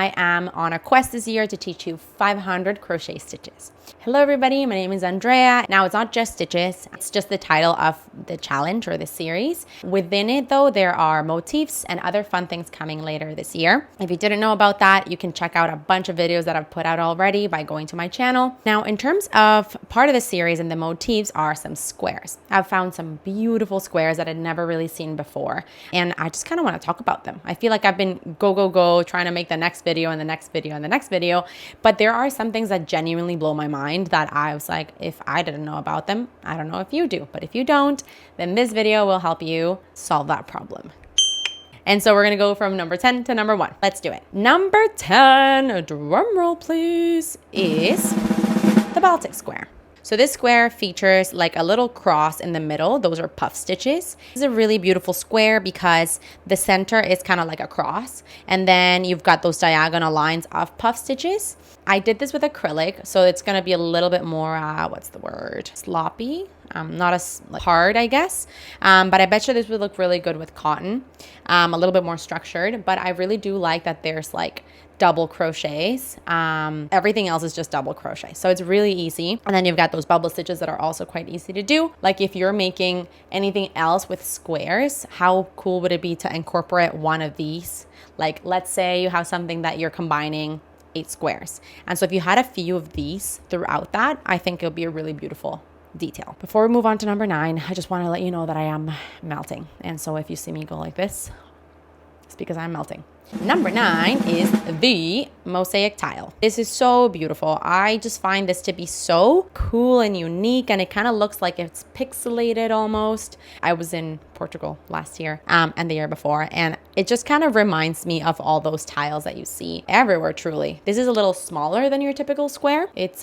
I am on a quest this year to teach you 500 crochet stitches. Hello everybody, my name is Andrea. Now it's not just stitches, it's just the title of the challenge or the series. Within it though, there are motifs and other fun things coming later this year. If you didn't know about that, you can check out a bunch of videos that I've put out already by going to my channel. Now in terms of part of the series and the motifs are some squares. I've found some beautiful squares that I'd never really seen before. And I just kind of want to talk about them. I feel like I've been go trying to make the next video and the next video and the next video, but there are some things that genuinely blow my mind that I was like, if I didn't know about them, I don't know if you do, but if you don't, then this video will help you solve that problem. And so we're going to go from number 10 to number 1. Let's do it. Number 10, drum roll please, is the Baltic square. So this square features like a little cross in the middle. Those are puff stitches. This is a really beautiful square because the center is kind of like a cross. And then you've got those diagonal lines of puff stitches. I did this with acrylic, so it's going to be a little bit more, sloppy. Not as hard, I guess. But I bet you this would look really good with cotton. A little bit more structured. But I really do like that there's like double crochets. Everything else is just double crochet. So it's really easy. And then you've got those bubble stitches that are also quite easy to do. Like if you're making anything else with squares, how cool would it be to incorporate one of these? Like let's say you have something that you're combining 8 squares. And so if you had a few of these throughout that, I think it'll be a really beautiful detail. Before we move on to number 9, I just want to let you know that I am melting. And so if you see me go like this, it's because I'm melting. Number 9 is the mosaic tile. This is so beautiful. I just find this to be so cool and unique, and it kind of looks like it's pixelated almost. I was in Portugal last year and the year before, and it just kind of reminds me of all those tiles that you see everywhere, truly. This is a little smaller than your typical square. It's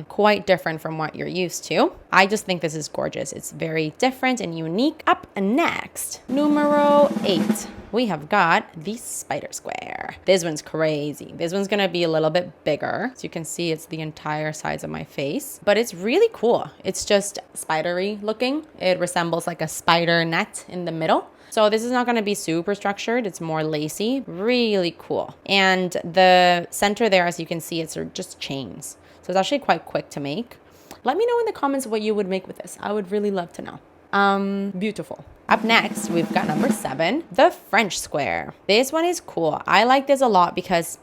quite different from what you're used to. I just think this is gorgeous. It's very different and unique. Up next, numero 8. We have got the spider square. This one's crazy. This one's gonna be a little bit bigger. So you can see it's the entire size of my face, but it's really cool. It's just spidery looking. It resembles like a spider net in the middle. So this is not going to be super structured. It's more lacy, really cool. And the center there, as you can see, it's just chains. So it's actually quite quick to make. Let me know in the comments what you would make with this. I would really love to know. Beautiful. Up next, we've got number 7, the French square. This one is cool. I like this a lot because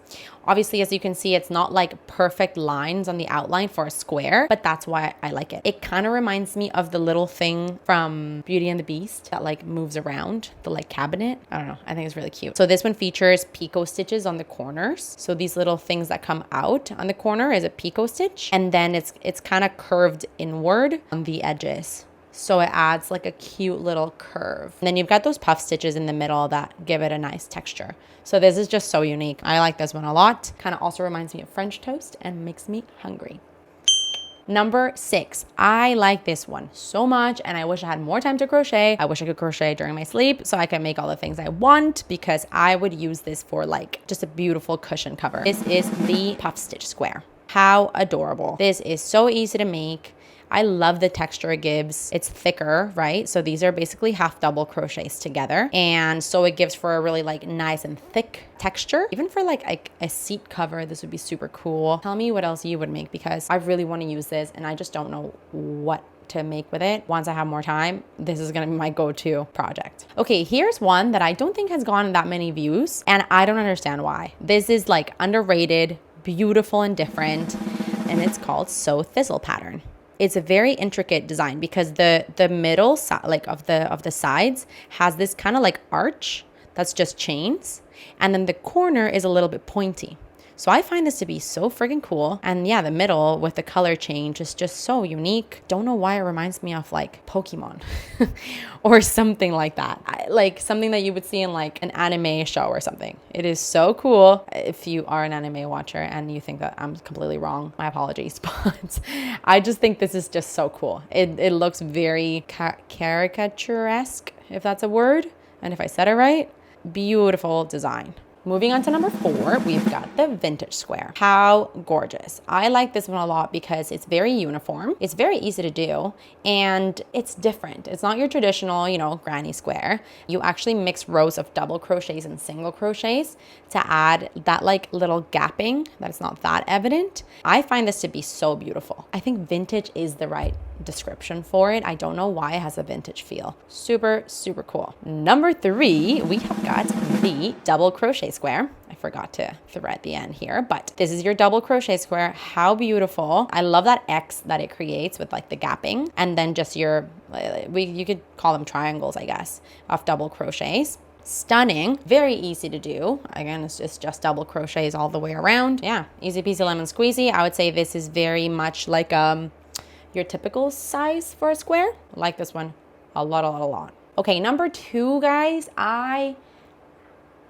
obviously, as you can see, it's not like perfect lines on the outline for a square, but that's why I like it. It kind of reminds me of the little thing from Beauty and the Beast that like moves around, the like cabinet. I don't know. I think it's really cute. So this one features picot stitches on the corners. So these little things that come out on the corner is a picot stitch, and then it's kind of curved inward on the edges. So it adds like a cute little curve. And then you've got those puff stitches in the middle that give it a nice texture. So this is just so unique. I like this one a lot. Kind of also reminds me of French toast and makes me hungry. Number 6. I like this one so much, and I wish I had more time to crochet. I wish I could crochet during my sleep so I can make all the things I want, because I would use this for like just a beautiful cushion cover. This is the puff stitch square. How adorable. This is so easy to make. I love the texture it gives. It's thicker, right? So these are basically half double crochets together. And so it gives for a really like nice and thick texture. Even for like a seat cover, this would be super cool. Tell me what else you would make, because I really want to use this and I just don't know what to make with it. Once I have more time, this is going to be my go-to project. Okay, here's one that I don't think has gotten that many views, and I don't understand why. This is like underrated, beautiful and different, and it's called Sew Thistle pattern. It's a very intricate design because the middle like of the sides has this kind of like arch that's just chains, and then the corner is a little bit pointy. So I find this to be so freaking cool. And yeah, the middle with the color change is just so unique. Don't know why it reminds me of like Pokemon or something like that. Like something that you would see in like an anime show or something. It is so cool. If you are an anime watcher and you think that I'm completely wrong, my apologies. But I just think this is just so cool. It looks very caricaturesque, if that's a word. And if I said it right, beautiful design. Moving on to number 4, we've got the vintage square. How gorgeous. I like this one a lot because it's very uniform. It's very easy to do and it's different. It's not your traditional, granny square. You actually mix rows of double crochets and single crochets to add that like little gapping that it's not that evident. I find this to be so beautiful. I think vintage is the right description for it. I don't know why it has a vintage feel. Super, super cool. Number 3, we have got the double crochet square. I forgot to thread the end here, but this is your double crochet square. How beautiful. I love that X that it creates with like the gapping and then just you could call them triangles, I guess, of double crochets. Stunning, very easy to do. Again, it's just double crochets all the way around. Yeah, easy peasy lemon squeezy. I would say this is very much like your typical size for a square. I like this one a lot. Okay, number 2, guys,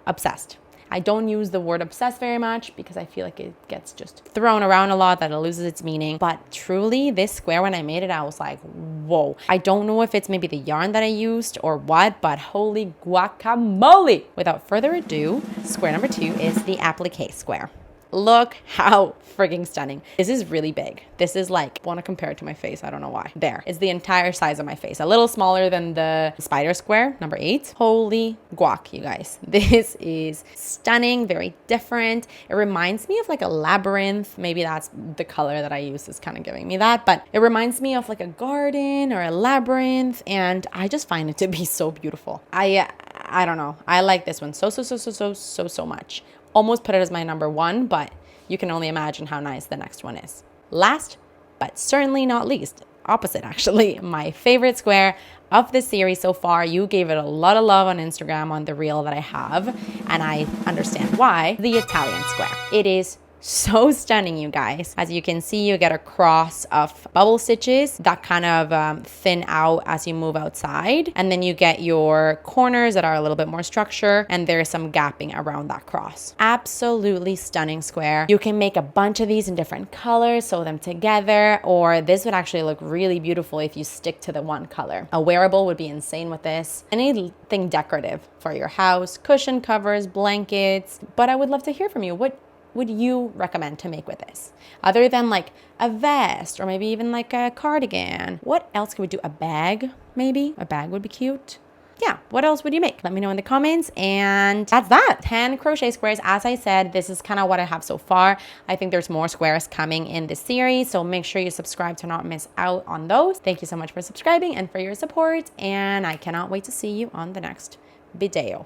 obsessed. I don't use the word obsessed very much because I feel like it gets just thrown around a lot, that it loses its meaning. But truly, this square, when I made it, I was like, whoa. I don't know if it's maybe the yarn that I used or what, but holy guacamole. Without further ado, square number 2 is the applique square. Look how frigging stunning. This is really big. This is like, I want to compare it to my face. I don't know why. There. It's the entire size of my face. A little smaller than the spider square, number 8. Holy guac, you guys. This is stunning, very different. It reminds me of like a labyrinth. Maybe that's the color that I use is kind of giving me that, but it reminds me of like a garden or a labyrinth, and I just find it to be so beautiful. I don't know. I like this one so much. Almost put it as my number 1, but you can only imagine how nice the next one is. Last, but certainly not least, opposite actually, my favorite square of the series so far. You gave it a lot of love on Instagram on the reel that I have, and I understand why. The Italian square. It is so stunning, you guys. As you can see, you get a cross of bubble stitches that kind of thin out as you move outside, and then you get your corners that are a little bit more structure, and there's some gapping around that cross. Absolutely stunning square. You can make a bunch of these in different colors, sew them together, or this would actually look really beautiful if you stick to the one color. A wearable would be insane with this. Anything decorative for your house, cushion covers, blankets. But I would love to hear from you. What would you recommend to make with this? Other than like a vest or maybe even like a cardigan. What else could we do? A bag, maybe? A bag would be cute. Yeah, what else would you make? Let me know in the comments. And that's that. 10 crochet squares. As I said, this is kind of what I have so far. I think there's more squares coming in this series, so make sure you subscribe to not miss out on those. Thank you so much for subscribing and for your support, and I cannot wait to see you on the next video.